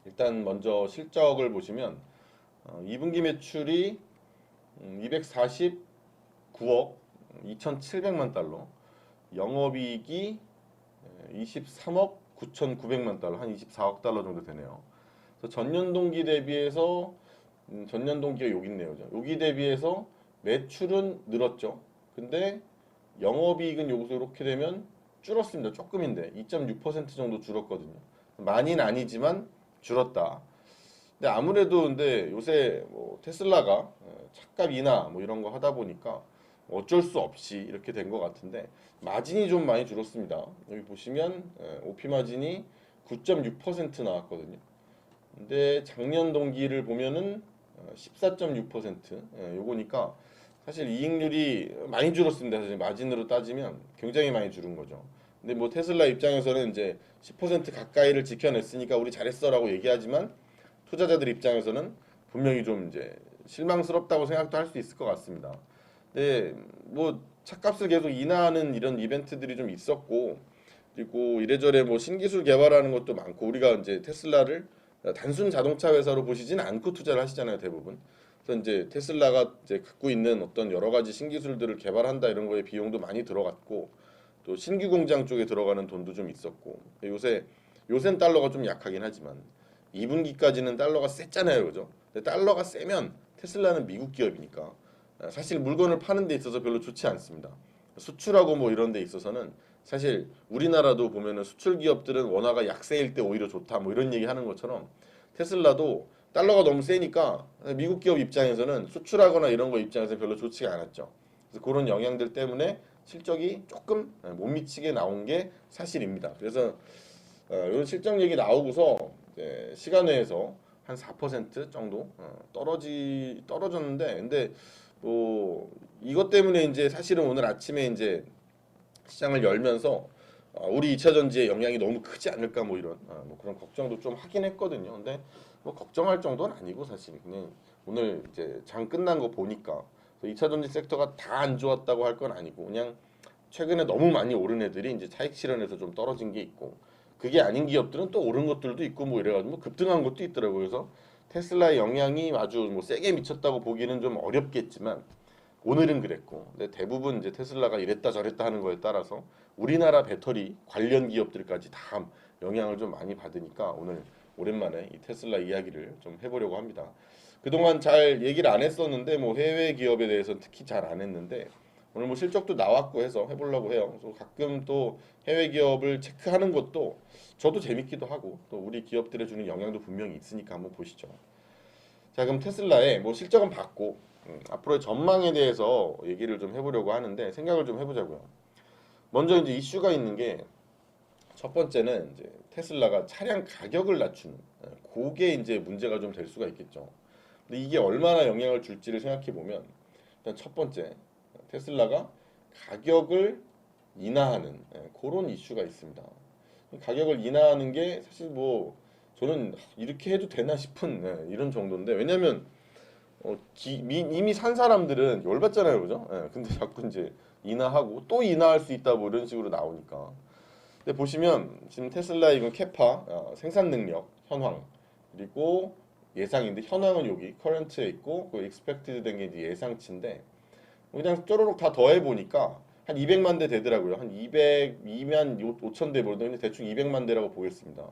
일단 먼저 실적을 보시면 2분기 매출이 249억 2,700만 달러, 영업이익이 23억 9,900만 달러, 한 24억 달러 정도 되네요. 그래서 전년 동기 대비해서 전년 동기가 여기 있네요. 여기 대비해서 매출은 늘었죠. 근데 영업이익은 여기서 이렇게 되면 줄었습니다. 조금인데 2.6% 정도 줄었거든요. 많이는 아니지만 줄었다. 근데 아무래도 근데 요새 뭐 테슬라가 차값 인하 뭐 이런 거 하다 보니까 어쩔 수 없이 이렇게 된 것 같은데 마진이 좀 많이 줄었습니다. 여기 보시면 OP 마진이 9.6% 나왔거든요. 근데 작년 동기를 보면은 14.6%, 요거니까 사실 이익률이 많이 줄었습니다. 사실 마진으로 따지면 굉장히 많이 줄은 거죠. 근데 뭐 테슬라 입장에서는 이제 10% 가까이를 지켜냈으니까 우리 잘했어라고 얘기하지만 투자자들 입장에서는 분명히 좀 이제 실망스럽다고 생각도 할 수 있을 것 같습니다. 근데 뭐 차값을 계속 인하하는 이런 이벤트들이 좀 있었고, 그리고 이래저래 뭐 신기술 개발하는 것도 많고, 우리가 이제 테슬라를 단순 자동차 회사로 보시진 않고 투자를 하시잖아요, 대부분. 그래서 이제 테슬라가 이제 갖고 있는 어떤 여러 가지 신기술들을 개발한다 이런 거에 비용도 많이 들어갔고, 또 신규 공장 쪽에 들어가는 돈도 좀 있었고, 요새는 달러가 좀 약하긴 하지만 2분기까지는 달러가 셌잖아요, 그죠? 근데 달러가 세면 테슬라는 미국 기업이니까 사실 물건을 파는 데 있어서 별로 좋지 않습니다. 수출하고 뭐 이런 데 있어서는 사실 우리나라도 보면은 수출 기업들은 원화가 약세일 때 오히려 좋다 뭐 이런 얘기 하는 것처럼 테슬라도 달러가 너무 세니까 미국 기업 입장에서는 수출하거나 이런 거 입장에서 별로 좋지가 않았죠. 그래서 그런 영향들 때문에 실적이 조금 못 미치게 나온 게 사실입니다. 그래서 이런 실적 얘기 나오고서 이제 시간 외에서 한 4% 정도 떨어졌는데, 근데 뭐 이것 때문에 이제 사실은 오늘 아침에 이제 시장을 열면서 우리 2차 전지에 영향이 너무 크지 않을까 뭐 이런 뭐 그런 걱정도 좀 하긴 했거든요. 근데 뭐 걱정할 정도는 아니고 사실 그냥 오늘 이제 장 끝난 거 보니까 2차 전지 섹터가 다 안 좋았다고 할 건 아니고 그냥 최근에 너무 많이 오른 애들이 이제 차익 실현에서 좀 떨어진 게 있고, 그게 아닌 기업들은 또 오른 것들도 있고 뭐 이래가지고 급등한 것도 있더라고요. 그래서 테슬라의 영향이 아주 뭐 세게 미쳤다고 보기는 좀 어렵겠지만 오늘은 그랬고, 근데 대부분 이제 테슬라가 이랬다 저랬다 하는 거에 따라서 우리나라 배터리 관련 기업들까지 다 영향을 좀 많이 받으니까 오늘 오랜만에 이 테슬라 이야기를 좀 해보려고 합니다. 그동안 잘 얘기를 안 했었는데 뭐 해외 기업에 대해서 특히 잘 안 했는데 오늘 뭐 실적도 나왔고 해서 해보려고 해요. 그래서 가끔 또 해외 기업을 체크하는 것도 저도 재밌기도 하고 또 우리 기업들에 주는 영향도 분명히 있으니까 한번 보시죠. 자, 그럼 테슬라의 뭐 실적은 봤고 앞으로의 전망에 대해서 얘기를 좀 해보려고 하는데 생각을 좀 해보자고요. 먼저 이제 이슈가 있는 게 첫 번째는 이제 테슬라가 차량 가격을 낮추는 그게 이제 문제가 좀 될 수가 있겠죠. 근데 이게 얼마나 영향을 줄지를 생각해 보면 일단 첫 번째 테슬라가 가격을 인하하는 그런 이슈가 있습니다. 가격을 인하하는 게 사실 뭐 저는 이렇게 해도 되나 싶은 이런 정도인데, 왜냐면 이미 산 사람들은 열받잖아요, 그죠? 근데 자꾸 이제 인하하고 또 인하할 수 있다 뭐 이런 식으로 나오니까. 근데 보시면 지금 테슬라 이건 캐파 생산 능력 현황, 그리고 예상인데 현황은 여기 커런트에 있고 그 익스펙티드 된 게 이제 예상치인데 그냥 쪼로록 다 더해 보니까 한 200만 대 되더라고요. 한 202만 5천 대 모르는데 대충 200만 대라고 보겠습니다.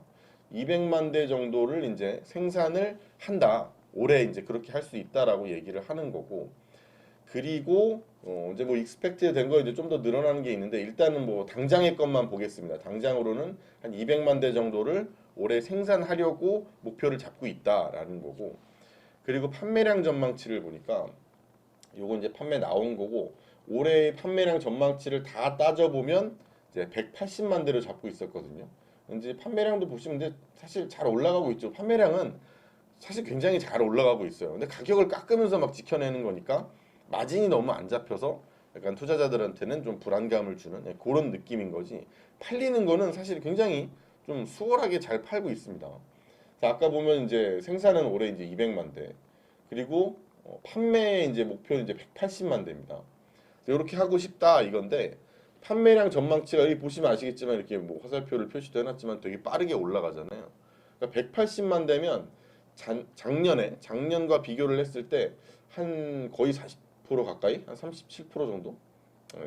200만 대 정도를 이제 생산을 한다. 올해 이제 그렇게 할 수 있다라고 얘기를 하는 거고, 그리고 이제 뭐 익스펙트 된 거 이제 좀 더 늘어나는 게 있는데 일단은 뭐 당장의 것만 보겠습니다. 당장으로는 한 200만 대 정도를 올해 생산하려고 목표를 잡고 있다라는 거고, 그리고 판매량 전망치를 보니까 요거 이제 판매 나온 거고 올해 판매량 전망치를 다 따져보면 이제 180만 대를 잡고 있었거든요. 이제 판매량도 보시면 근데 사실 잘 올라가고 있죠. 판매량은 사실 굉장히 잘 올라가고 있어요. 근데 가격을 깎으면서 막 지켜내는 거니까 마진이 너무 안 잡혀서 약간 투자자들한테는 좀 불안감을 주는 그런 느낌인 거지. 팔리는 거는 사실 굉장히 좀 수월하게 잘 팔고 있습니다. 자, 아까 보면 이제 생산은 올해 이제 200만 대, 그리고 판매 이제 목표는 이제 180만 대입니다. 이렇게 하고 싶다 이건데 판매량 전망치가 여기 보시면 아시겠지만 이렇게 뭐 화살표를 표시도 해놨지만 되게 빠르게 올라가잖아요. 그러니까 180만 대면 작년과 비교를 했을 때 한 거의 40% 가까이, 한 37% 정도,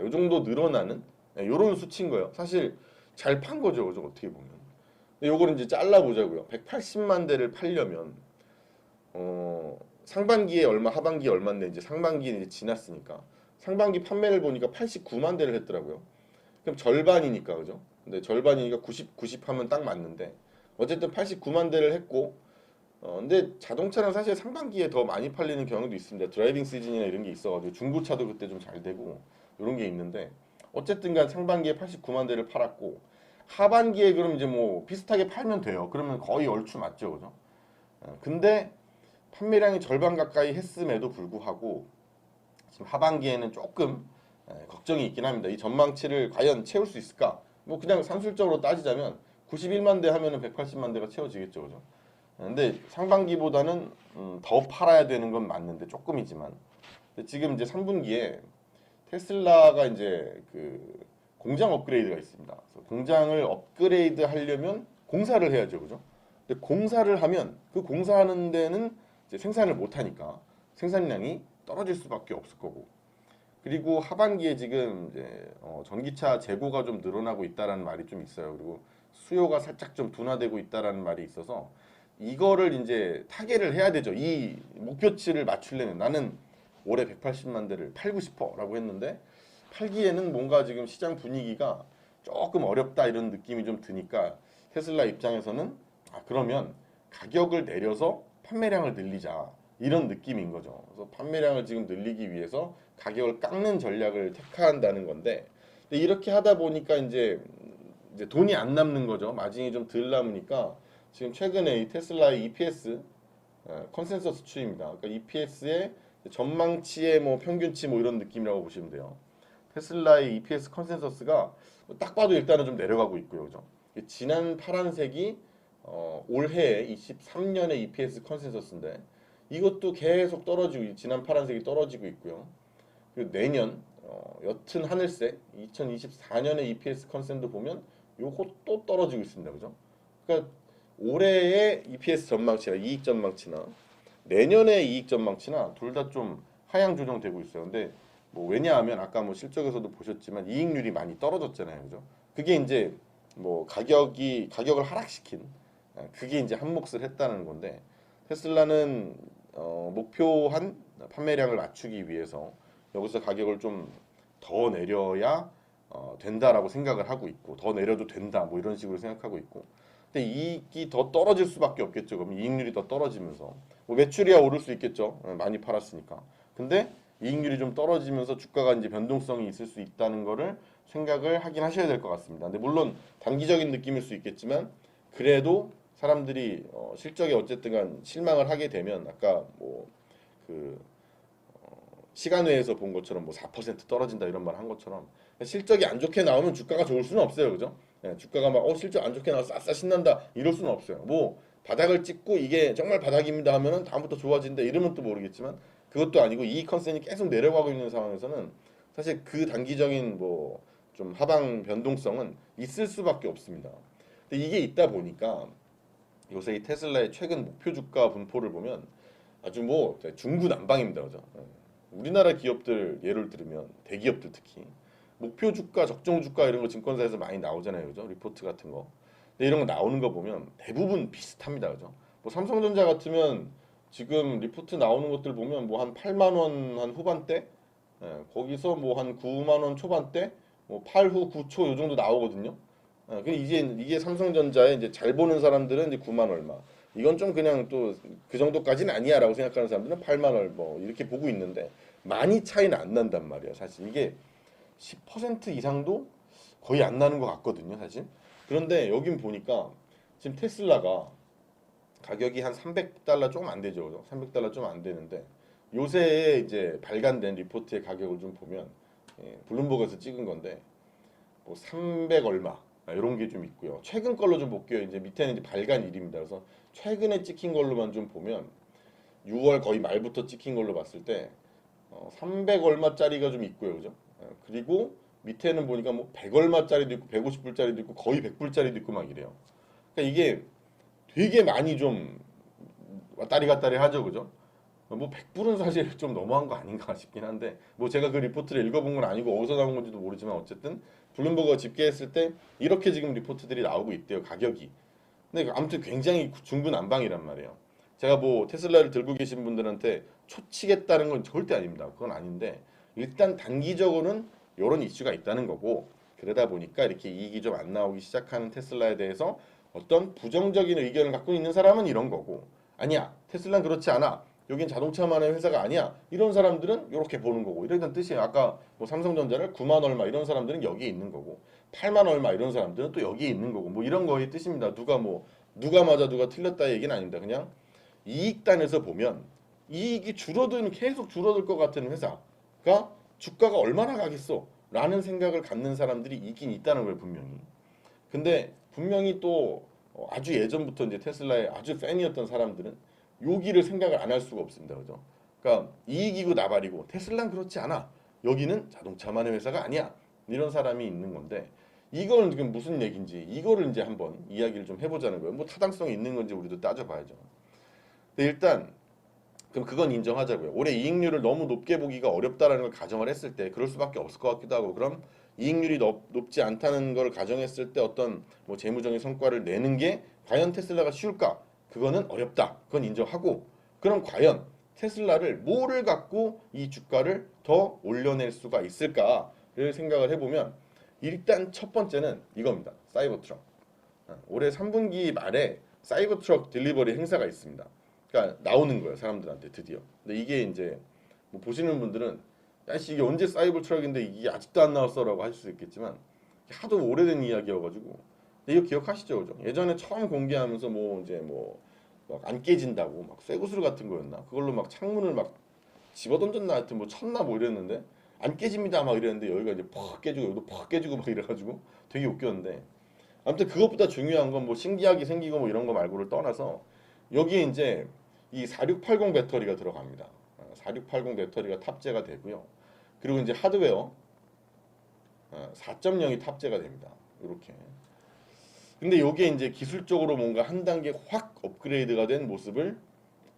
이 정도 늘어나는 이런 수치인 거예요. 사실 잘 판 거죠, 그죠? 어떻게 보면. 근데 요거를 이제 잘라 보자고요. 180만 대를 팔려면 상반기에 얼마, 하반기에 얼마인데 이제 상반기에 이제 지났으니까 상반기 판매를 보니까 89만 대를 했더라고요. 그럼 절반이니까 그죠? 근데 절반이니까 90 하면 딱 맞는데 어쨌든 89만 대를 했고 근데 자동차는 사실 상반기에 더 많이 팔리는 경우도 있습니다. 드라이빙 시즌이나 이런 게 있어가지고 중고차도 그때 좀 잘 되고 이런 게 있는데 어쨌든간 상반기에 89만 대를 팔았고 하반기에 그럼 이제 뭐 비슷하게 팔면 돼요. 그러면 거의 얼추 맞죠, 그죠? 근데 판매량이 절반 가까이 했음에도 불구하고 지금 하반기에는 조금 걱정이 있긴 합니다. 이 전망치를 과연 채울 수 있을까? 뭐 그냥 산술적으로 따지자면 91만 대 하면은 180만 대가 채워지겠죠, 그죠? 근데 상반기보다는 더 팔아야 되는 건 맞는데 조금이지만 근데 지금 이제 3분기에 테슬라가 이제 그 공장 업그레이드가 있습니다. 그래서 공장을 업그레이드 하려면 공사를 해야죠, 그죠? 근데 공사를 하면 그 공사하는 데는 이제 생산을 못 하니까 생산량이 떨어질 수밖에 없을 거고 그리고 하반기에 지금 이제 전기차 재고가 좀 늘어나고 있다라는 말이 좀 있어요. 그리고 수요가 살짝 좀 둔화되고 있다라는 말이 있어서 이거를 이제 타개를 해야 되죠. 이 목표치를 맞추려면 나는 올해 180만 대를 팔고 싶어라고 했는데 팔기에는 뭔가 지금 시장 분위기가 조금 어렵다 이런 느낌이 좀 드니까 테슬라 입장에서는 그러면 가격을 내려서 판매량을 늘리자 이런 느낌인 거죠. 그래서 판매량을 지금 늘리기 위해서 가격을 깎는 전략을 택한다는 건데 근데 이렇게 하다 보니까 이제 돈이 안 남는 거죠. 마진이 좀 덜 남으니까 지금 최근에 이 테슬라의 EPS 컨센서스 추입니다. 그러니까 EPS의 전망치의 뭐 평균치 뭐 이런 느낌이라고 보시면 돼요. 테슬라의 EPS 컨센서스가 딱 봐도 일단은 좀 내려가고 있고요. 그죠? 진한 파란색이 올해 23년의 EPS 컨센서스인데 이것도 계속 떨어지고 지난 파란색이 떨어지고 있고요. 그리고 내년 옅은 하늘색 2024년의 EPS 컨센도 보면 요것도 떨어지고 있습니다. 그죠? 그러니까 올해의 EPS 전망치나 이익 전망치나 내년의 이익 전망치나 둘 다 좀 하향 조정되고 있어요. 근데 뭐 왜냐하면 아까 뭐 실적에서도 보셨지만 이익률이 많이 떨어졌잖아요. 그죠? 그게 이제 뭐 가격을 하락시킨 그게 이제 한 몫을 했다는 건데 테슬라는 목표한 판매량을 맞추기 위해서 여기서 가격을 좀 더 내려야 된다라고 생각을 하고 있고 더 내려도 된다 뭐 이런 식으로 생각하고 있고 근데 이익이 더 떨어질 수밖에 없겠죠. 그럼 이익률이 더 떨어지면서 뭐 매출이야 오를 수 있겠죠. 많이 팔았으니까. 근데 이익률이 좀 떨어지면서 주가가 이제 변동성이 있을 수 있다는 거를 생각을 하긴 하셔야 될 것 같습니다. 근데 물론 단기적인 느낌일 수 있겠지만 그래도 사람들이 실적에 어쨌든간 실망을 하게 되면 아까 뭐그 시간외에서 본 것처럼 뭐 4% 떨어진다 이런 말 한 것처럼 실적이 안 좋게 나오면 주가가 좋을 수는 없어요, 그죠? 주가가 막 실적 안 좋게 나와서 싸싸 신난다 이럴 수는 없어요. 뭐 바닥을 찍고 이게 정말 바닥입니다 하면은 다음부터 좋아진다 이러면 또 모르겠지만 그것도 아니고 이익 컨센이 계속 내려가고 있는 상황에서는 사실 그 단기적인 뭐 좀 하방 변동성은 있을 수밖에 없습니다. 근데 이게 있다 보니까 요새 이 테슬라의 최근 목표 주가 분포를 보면 아주 뭐 중구난방입니다, 그죠? 우리나라 기업들 예를 들면 대기업들 특히 목표 주가, 적정 주가 이런 거 증권사에서 많이 나오잖아요, 그죠? 리포트 같은 거. 근데 이런 거 나오는 거 보면 대부분 비슷합니다, 그죠? 뭐 삼성전자 같으면 지금 리포트 나오는 것들 보면 뭐 한 8만 원 한 후반대, 거기서 뭐 한 9만 원 초반대, 뭐 8후 9초 요 정도 나오거든요. 그 이게 삼성전자에 이제 잘 보는 사람들은 이제 9만 얼마. 이건 좀 그냥 또 그 정도까지는 아니야라고 생각하는 사람들은 8만 얼마 뭐 이렇게 보고 있는데 많이 차이는 안 난단 말이에요. 사실 이게 10% 이상도 거의 안 나는 것 같거든요, 사실. 그런데 여긴 보니까 지금 테슬라가 가격이 한 300달러 조금 안 되죠, 그죠? 300달러 좀 안 되는데 요새 이제 발간된 리포트의 가격을 좀 보면 블룸버그에서 찍은 건데 뭐 300 얼마 이런 게 좀 있고요. 최근 걸로 좀 볼게요. 이제 밑에는 이제 발간일입니다. 그래서 최근에 찍힌 걸로만 좀 보면 6월 거의 말부터 찍힌 걸로 봤을 때 300 얼마짜리가 좀 있고요. 그죠? 그리고 밑에는 보니까 뭐 100 얼마짜리도 있고 150불짜리도 있고 거의 100불짜리도 있고 막 이래요. 그러니까 이게 되게 많이 좀 왔다리 갔다리 하죠, 그죠? 뭐 100불은 사실 좀 너무한 거 아닌가 싶긴 한데 뭐 제가 그 리포트를 읽어본 건 아니고 어디서 나온 건지도 모르지만 어쨌든 블룸버그가 집계했을 때 이렇게 지금 리포트들이 나오고 있대요, 가격이. 근데 아무튼 굉장히 중구난방이란 말이에요. 제가 뭐 테슬라를 들고 계신 분들한테 초치겠다는 건 절대 아닙니다. 그건 아닌데 일단 단기적으로는 이런 이슈가 있다는 거고, 그러다 보니까 이렇게 이익이 좀 안 나오기 시작하는 테슬라에 대해서 어떤 부정적인 의견을 갖고 있는 사람은 이런 거고, 아니야 테슬라는 그렇지 않아, 여긴 자동차만의 회사가 아니야, 이런 사람들은 이렇게 보는 거고, 이런 뜻이에요. 아까 뭐 삼성전자를 9만 얼마 이런 사람들은 여기에 있는 거고, 8만 얼마 이런 사람들은 또 여기에 있는 거고, 뭐 이런 거의 뜻입니다. 누가 맞아 누가 틀렸다 얘기는 아닙니다. 그냥 이익단에서 보면 이익이 계속 줄어들 것 같은 회사가 주가가 얼마나 가겠어? 라는 생각을 갖는 사람들이 있긴 있다는 거예요, 분명히. 근데 분명히 또 아주 예전부터 이제 테슬라의 아주 팬이었던 사람들은 여기를 생각을 안 할 수가 없습니다. 그죠? 그러니까 이익이고 나발이고 테슬라는 그렇지 않아. 여기는 자동차만의 회사가 아니야. 이런 사람이 있는 건데, 이거는 지금 무슨 얘기인지 이거를 이제 한번 이야기를 좀 해보자는 거예요. 뭐 타당성이 있는 건지 우리도 따져봐야죠. 근데 일단 그럼 그건 인정하자고요. 올해 이익률을 너무 높게 보기가 어렵다라는 걸 가정을 했을 때 그럴 수밖에 없을 것 같기도 하고, 그럼 이익률이 높지 않다는 걸 가정했을 때 어떤 뭐 재무적인 성과를 내는 게 과연 테슬라가 쉬울까? 그거는 어렵다. 그건 인정하고, 그럼 과연 테슬라를 뭐를 갖고 이 주가를 더 올려낼 수가 있을까를 생각을 해보면, 일단 첫 번째는 이겁니다. 사이버트럭. 올해 3분기 말에 사이버트럭 딜리버리 행사가 있습니다. 그러니까 나오는 거예요, 사람들한테 드디어. 근데 이게 이제 뭐 보시는 분들은 야씨 이게 언제 사이버 트럭인데 이게 아직도 안 나왔어라고 하실 수 있겠지만, 하도 오래된 이야기여가지고. 근데 이거 기억하시죠, 그죠? 예전에 처음 공개하면서 뭐 이제 뭐 막 안 깨진다고 막 쇠구슬 같은 거였나? 그걸로 막 창문을 막 집어던졌나, 하여튼 뭐 쳤나 뭐 이랬는데 안 깨집니다 막 이랬는데 여기가 이제 팍 깨지고 여기도 팍 깨지고 막 이래가지고 되게 웃겼는데, 아무튼 그것보다 중요한 건 뭐 신기하게 생기고 뭐 이런 거 말고를 떠나서 여기에 이제 이 4680 배터리가 들어갑니다. 4680 배터리가 탑재가 되고요. 그리고 이제 하드웨어 4.0이 탑재가 됩니다. 이렇게. 근데 이게 이제 기술적으로 뭔가 한 단계 확 업그레이드가 된 모습을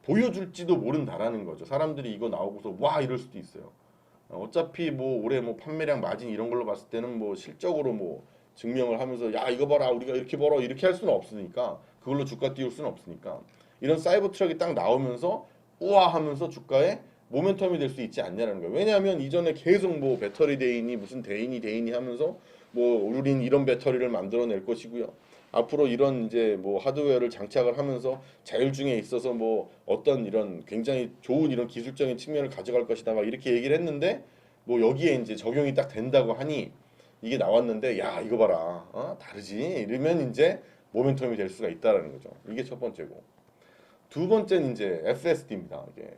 보여줄지도 모른다라는 거죠. 사람들이 이거 나오고서 와 이럴 수도 있어요. 어차피 뭐 올해 뭐 판매량 마진 이런 걸로 봤을 때는 뭐 실적으로 뭐 증명을 하면서 야 이거 봐라 우리가 이렇게 벌어 이렇게 할 수는 없으니까, 그걸로 주가 띄울 수는 없으니까, 이런 사이버 트럭이 딱 나오면서 우와 하면서 주가에 모멘텀이 될 수 있지 않냐라는 거예요. 왜냐하면 이전에 계속 뭐 배터리 대인이 무슨 대인이 하면서 뭐 우린 이런 배터리를 만들어낼 것이고요, 앞으로 이런 이제 뭐 하드웨어를 장착을 하면서 자율주행에 있어서 뭐 어떤 이런 굉장히 좋은 이런 기술적인 측면을 가져갈 것이다 막 이렇게 얘기를 했는데, 뭐 여기에 이제 적용이 딱 된다고 하니 이게 나왔는데 야 이거 봐라 다르지 이러면 이제 모멘텀이 될 수가 있다라는 거죠. 이게 첫 번째고, 두 번째는 이제 FSD입니다. 이게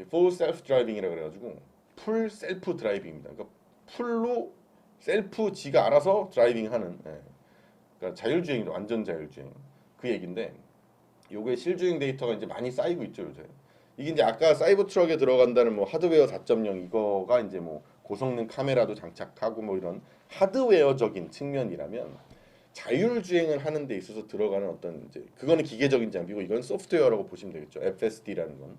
Full Self Driving이라 그래가지고 풀 셀프 드라이빙입니다. 그러니까 풀로 셀프 지가 알아서 드라이빙하는, 그러니까 자율주행이 완전 자율주행 그 얘긴데, 요게 실주행 데이터가 이제 많이 쌓이고 있죠 요새. 이게 이제 아까 사이버 트럭에 들어간다는 뭐 하드웨어 4.0 이거가 이제 뭐 고성능 카메라도 장착하고 뭐 이런 하드웨어적인 측면이라면, 자율주행을 하는 데 있어서 들어가는 어떤 이제 그거는 기계적인 장비고 이건 소프트웨어라고 보시면 되겠죠. FSD라는 건.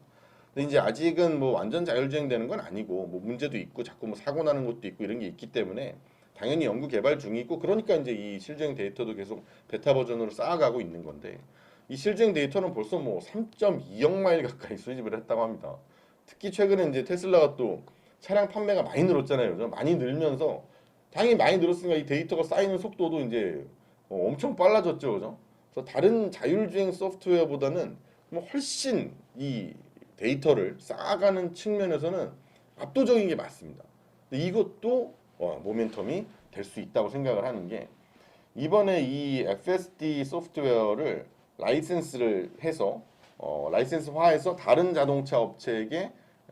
근데 이제 아직은 뭐 완전 자율주행 되는 건 아니고 뭐 문제도 있고 자꾸 뭐 사고 나는 것도 있고 이런 게 있기 때문에 당연히 연구 개발 중이고, 그러니까 이제 이 실주행 데이터도 계속 베타 버전으로 쌓아가고 있는 건데, 이 실주행 데이터는 벌써 뭐 3.2억 마일 가까이 수집을 했다고 합니다. 특히 최근에 이제 테슬라가 또 차량 판매가 많이 늘었잖아요. 그죠? 많이 늘면서 당연히 많이 늘었으니까 이 데이터가 쌓이는 속도도 이제 엄청 빨라졌죠. 그죠? 그래서 다른 자율주행 소프트웨어보다는 뭐 훨씬 이 데이터를 쌓아가는 측면에서는 압도적인 게 맞습니다. 근데 이것도 모멘텀이 될 수 있다고 생각을 하는 게, 이번에 이 FSD 소프트웨어를 라이센스를 해서 라이센스화해서 다른 자동차 업체에게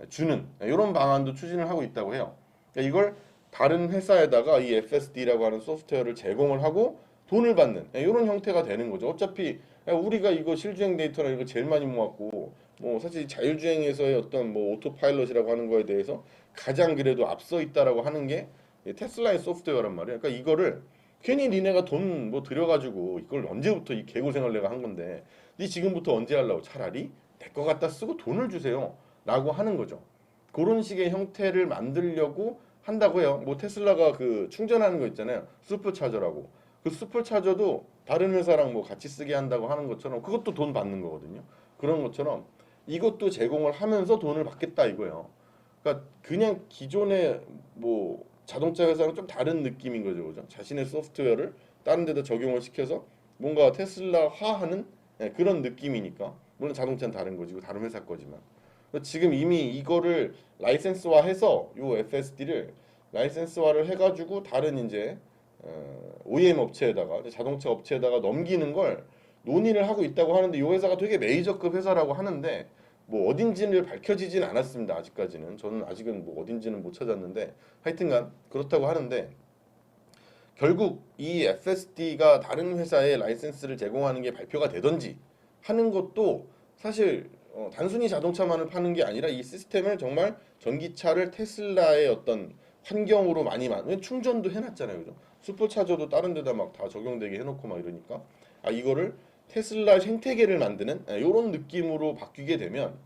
주는 이런 방안도 추진을 하고 있다고 해요. 그러니까 이걸 다른 회사에다가 이 FSD라고 하는 소프트웨어를 제공을 하고 돈을 받는 이런 형태가 되는 거죠. 어차피 우리가 이거 실주행 데이터나 이거 제일 많이 모았고, 뭐 사실 자율주행에서의 어떤 뭐 오토파일럿이라고 하는 거에 대해서 가장 그래도 앞서 있다라고 하는 게 테슬라의 소프트웨어란 말이에요. 그러니까 이거를 괜히 니네가 돈 뭐 들여가지고 이걸 언제부터 이 개고생을 내가 한 건데 니 지금부터 언제 하려고 차라리 내 거 갖다 쓰고 돈을 주세요 라고 하는 거죠. 그런 식의 형태를 만들려고 한다고 해요. 뭐 테슬라가 그 충전하는 거 있잖아요. 슈퍼차저라고. 그 슈퍼차저도 다른 회사랑 뭐 같이 쓰게 한다고 하는 것처럼 그것도 돈 받는 거거든요. 그런 것처럼 이것도 제공을 하면서 돈을 받겠다 이거예요. 그러니까 그냥 기존의 뭐 자동차 회사랑 좀 다른 느낌인 거죠, 그죠? 자신의 소프트웨어를 다른 데다 적용을 시켜서 뭔가 테슬라화하는 그런 느낌이니까 물론 자동차는 다른 거지, 다른 회사 거지만 지금 이미 이거를 라이센스화해서 요 FSD를 라이센스화를 해가지고 다른 이제 OEM 업체에다가 자동차 업체에다가 넘기는 걸 논의를 하고 있다고 하는데 이 회사가 되게 메이저급 회사라고 하는데 뭐 어딘지를 밝혀지진 않았습니다. 아직까지는 저는 아직은 뭐 어딘지는 못 찾았는데 하여튼간 그렇다고 하는데 결국 이 FSD가 다른 회사에 라이센스를 제공하는 게 발표가 되던지 하는 것도 사실 단순히 자동차만을 파는 게 아니라 이 시스템을 정말 전기차를 테슬라의 어떤 환경으로 충전도 해놨잖아요, 그죠? 슈퍼차저도 다른 데다 막 다 적용되게 해놓고 막 이러니까 이거를 테슬라 생태계를 만드는 이런 느낌으로 바뀌게 되면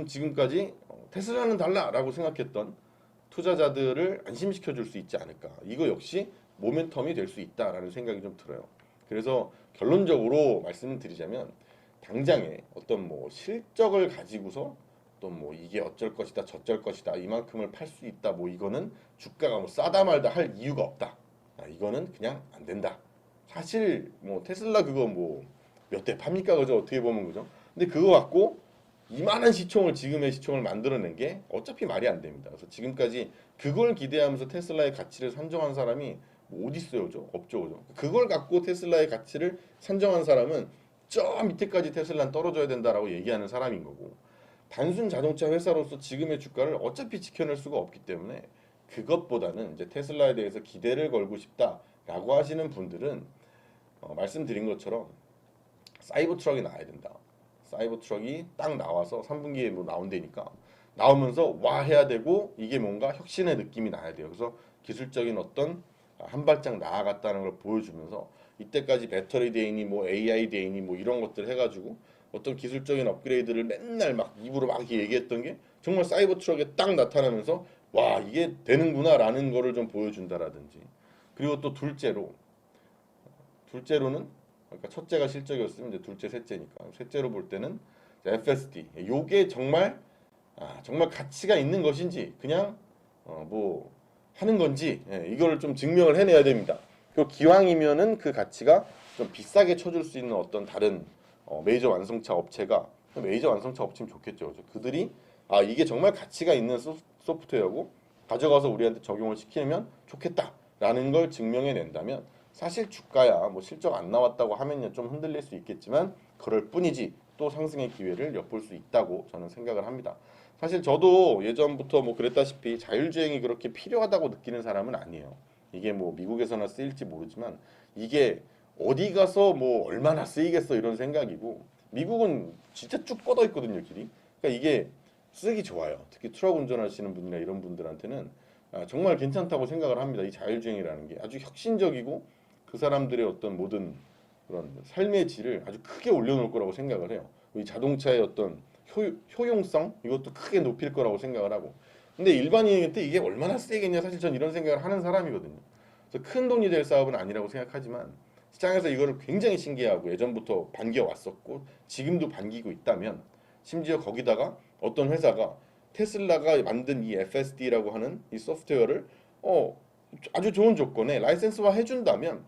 지금까지 테슬라는 달라라고 생각했던 투자자들을 안심시켜 줄 수 있지 않을까. 이거 역시 모멘텀이 될 수 있다라는 생각이 좀 들어요. 그래서 결론적으로 말씀을 드리자면 당장에 어떤 뭐 실적을 가지고서 또 뭐 이게 어쩔 것이다 저쩔 것이다 이만큼을 팔 수 있다 뭐 이거는 주가가 뭐 싸다 말다 할 이유가 없다. 이거는 그냥 안 된다. 사실 뭐 테슬라 그거 뭐 몇 대 팝니까 그죠? 어떻게 보면 그죠? 근데 그거 갖고 이만한 시총을 지금의 시총을 만들어낸 게 어차피 말이 안 됩니다. 그래서 지금까지 그걸 기대하면서 테슬라의 가치를 산정한 사람이 뭐 어디 있어요, 죠? 없죠, 그죠? 그걸 갖고 테슬라의 가치를 산정한 사람은 저 밑에까지 테슬라는 떨어져야 된다라고 얘기하는 사람인 거고 단순 자동차 회사로서 지금의 주가를 어차피 지켜낼 수가 없기 때문에 그것보다는 이제 테슬라에 대해서 기대를 걸고 싶다라고 하시는 분들은 말씀드린 것처럼 사이버 트럭이 나와야 된다. 사이버 트럭이 딱 나와서 3분기에 뭐 나온다니까 나오면서 와 해야 되고 이게 뭔가 혁신의 느낌이 나야 돼요. 그래서 기술적인 어떤 한 발짝 나아갔다는 걸 보여주면서 이때까지 배터리 데이니 뭐 AI 데이니 뭐 이런 것들 해가지고 어떤 기술적인 업그레이드를 맨날 막 입으로 막 얘기했던 게 정말 사이버 트럭에 딱 나타나면서 와 이게 되는구나라는 거를 좀 보여준다라든지 그리고 또 둘째로는 그러니까 첫째가 실적이었으면 이제 둘째 셋째니까 셋째로 볼 때는 FSD 요게 정말 정말 가치가 있는 것인지 그냥 뭐 하는 건지 이거를 좀 증명을 해내야 됩니다. 그 기왕이면은 그 가치가 좀 비싸게 쳐줄 수 있는 어떤 다른 메이저 완성차 업체가 메이저 완성차 업체면 좋겠죠. 그죠? 그들이 이게 정말 가치가 있는 소프트웨어고 가져가서 우리한테 적용을 시키면 좋겠다라는 걸 증명해 낸다면 사실 주가야 뭐 실적 안 나왔다고 하면요 좀 흔들릴 수 있겠지만 그럴 뿐이지 또 상승의 기회를 엿볼 수 있다고 저는 생각을 합니다. 사실 저도 예전부터 뭐 그랬다시피 자율주행이 그렇게 필요하다고 느끼는 사람은 아니에요. 이게 뭐 미국에서나 쓰일지 모르지만 이게 어디 가서 뭐 얼마나 쓰이겠어 이런 생각이고 미국은 진짜 쭉 뻗어 있거든요 길이. 그러니까 이게 쓰기 좋아요. 특히 트럭 운전하시는 분이나 이런 분들한테는 정말 괜찮다고 생각을 합니다. 이 자율주행이라는 게 아주 혁신적이고 그 사람들의 어떤 모든 그런 삶의 질을 아주 크게 올려놓을 거라고 생각을 해요. 이 자동차의 어떤 효용성 이것도 크게 높일 거라고 생각을 하고 근데 일반인한테 이게 얼마나 세겠냐 사실 전 이런 생각을 하는 사람이거든요. 그래서 큰 돈이 될 사업은 아니라고 생각하지만 시장에서 이거를 굉장히 신기해하고 예전부터 반겨왔었고 지금도 반기고 있다면 심지어 거기다가 어떤 회사가 테슬라가 만든 이 FSD라고 하는 이 소프트웨어를 아주 좋은 조건에 라이센스화 해준다면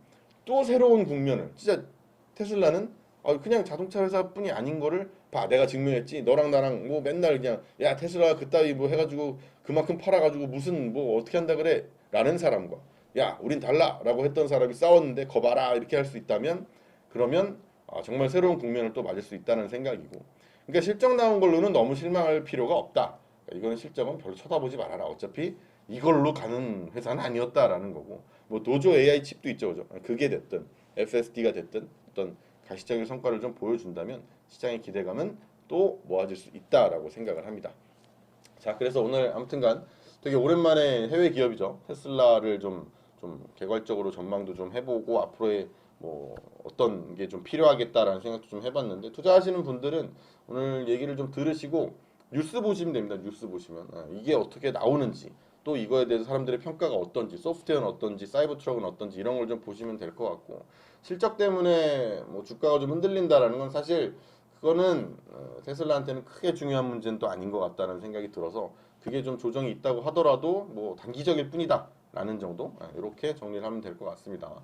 또 새로운 국면을 진짜 테슬라는 그냥 자동차 회사뿐이 아닌 거를 봐 내가 증명했지 너랑 나랑 뭐 맨날 그냥 야 테슬라 그따위 뭐 해가지고 그만큼 팔아가지고 무슨 뭐 어떻게 한다 그래 라는 사람과 야 우린 달라 라고 했던 사람이 싸웠는데 거봐라 이렇게 할 수 있다면 그러면 정말 새로운 국면을 또 맞을 수 있다는 생각이고 그러니까 실적 나온 걸로는 너무 실망할 필요가 없다. 이거는 실적은 별로 쳐다보지 말아라. 어차피 이걸로 가는 회사는 아니었다라는 거고 뭐 도조 AI 칩도 있죠, 그죠? 그게 됐든 FSD가 됐든 어떤 가시적인 성과를 좀 보여준다면 시장의 기대감은 또 모아질 수 있다라고 생각을 합니다. 자, 그래서 오늘 아무튼간 되게 오랜만에 해외 기업이죠. 테슬라를 좀 좀 개괄적으로 전망도 좀 해보고 앞으로의 뭐 어떤 게 좀 필요하겠다라는 생각도 좀 해봤는데 투자하시는 분들은 오늘 얘기를 좀 들으시고 뉴스 보시면 됩니다. 뉴스 보시면 이게 어떻게 나오는지 또 이거에 대해서 사람들의 평가가 어떤지 소프트웨어는 어떤지 사이버 트럭은 어떤지 이런 걸 좀 보시면 될 것 같고 실적 때문에 뭐 주가가 좀 흔들린다라는 건 사실 그거는 테슬라한테는 크게 중요한 문제는 또 아닌 것 같다는 생각이 들어서 그게 좀 조정이 있다고 하더라도 뭐 단기적일 뿐이다 라는 정도 이렇게 정리를 하면 될 것 같습니다.